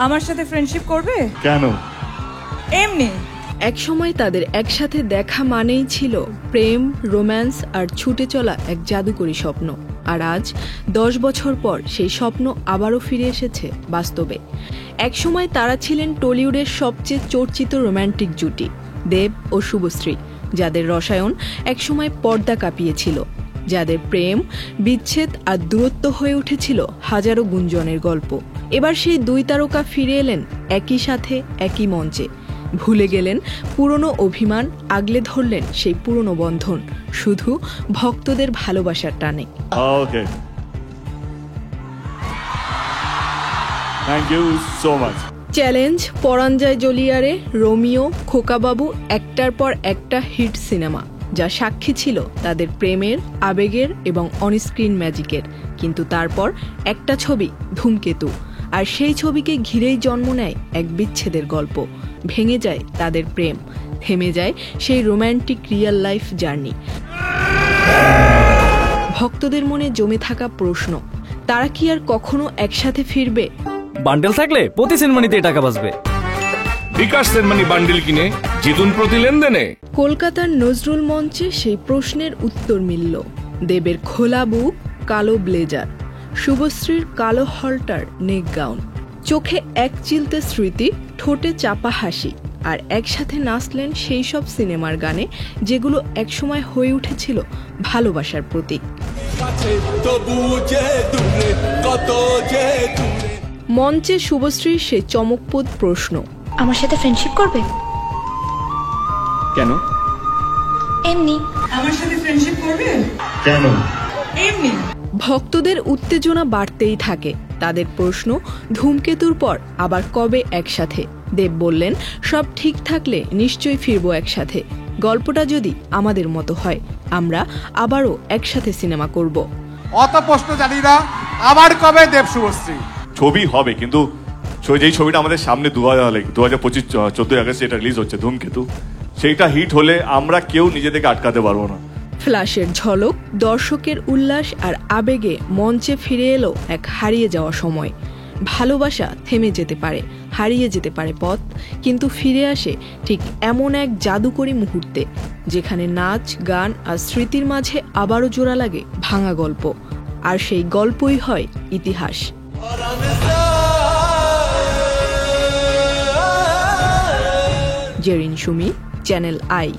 আমার সাথে ফ্রেন্ডশিপ করবে? কেন? এমনি। এক সময় তাদের একসাথে দেখা মানেই ছিল প্রেম, রোম্যান্স আর ছুটে চলা এক জাদুকরী স্বপ্ন। আর আজ 10 বছর পর সেই স্বপ্ন আবারও ফিরে এসেছে বাস্তবে। একসময় তারা ছিলেন টলিউডের সবচেয়ে চর্চিত রোম্যান্টিক জুটি, দেব ও শুভশ্রী, যাদের রসায়ন একসময় পর্দা কাঁপিয়েছিল, যাদের প্রেম, বিচ্ছেদ আর দূরত্ব হয়ে উঠেছিল হাজারো গুঞ্জনের গল্প। এবার সেই দুই তারকা ফিরে এলেন একই সাথে একই মঞ্চে। ভুলে গেলেন পুরনো অভিমান, আগলে ধরলেন সেই পুরনো বন্ধন, শুধু ভক্তদের ভালোবাসার টানে। Okay, thank you so much. Challenge, Paran Jai Jaliya Re, Romeo, Khokababu, একটার পর একটা হিট সিনেমা, যা সাক্ষী ছিল তাদের প্রেমের, আবেগের এবং অনস্ক্রিন ম্যাজিকের। কিন্তু তারপর একটা ছবি, ধূমকেতু, আর সেই ছবিকে ঘিরেই জন্ম নেয় এক বিচ্ছেদের গল্প। ভেঙে যায় তাদের প্রেম, থেমে যায় সেই রোম্যান্টিক রিয়েল লাইফ জার্নি। ভক্তদের মনে জমে থাকা প্রশ্ন, তারা কি আর কখনো একসাথে ফিরবে? বান্ডেল থাকলে প্রতি সেনমানিতে টাকা বাঁচবে। বিকাশ সেনমানি বান্ডেল কিনে জিতুন প্রতি লেনদেনে। কলকাতার নজরুল মঞ্চে সেই প্রশ্নের উত্তর মিলল। দেবের খোলা বুক, কালো ব্লেজার, শুভশ্রীর কালো হলটার নেক গাউন, চোখে এক চিলতে স্মৃতি, ঠোঁটে চাপা হাসি, আর একসাথে নাচলেন সেই সব সিনেমার গানে যেগুলো একসময় হয়ে উঠেছিল ভালোবাসার প্রতীক। মঞ্চে শুভশ্রীর সেই চমকপ্রদ প্রশ্ন, আমার সাথে ফ্রেন্ডশিপ করবে? কেন? এমনি। আমার সাথে ফ্রেন্ডশিপ করবে? কেন? এমনি। ভক্তদের উত্তেজনা বাড়তেই থাকে। তাদের প্রশ্ন, ধূমকেতুর পর আবার কবে একসাথে? দেব বললেন, সব ঠিক থাকলে নিশ্চয়ই ফিরবো একসাথে। গল্পটা যদি আমাদের মতো হয়, আমরা আবারও একসাথে সিনেমা করব। অত প্রশ্ন জানি না, আবার কবে দেব শুভশ্রী? ছবি হবে, কিন্তু যেই ছবিটা আমাদের সামনে 2025 14 আগস্ট এটা রিলিজ হচ্ছে, ধূমকেতু, সেইটা হিট হলে আমরা কেউ নিজেদেরকে আটকাতে পারবো না। ফ্ল্যাশের ঝলক, দর্শকের উল্লাস আর আবেগে মঞ্চে ফিরে এলো এক হারিয়ে যাওয়া সময়। ভালোবাসা থেমে যেতে পারে, হারিয়ে যেতে পারে পথ, কিন্তু ফিরে আসে ঠিক এমন এক জাদুকরী মুহূর্তে, যেখানে নাচ, গান আর স্মৃতির মাঝে আবারও জোড়া লাগে ভাঙা গল্প। আর সেই গল্পই হয় ইতিহাস। Jerin Sumi, channel I.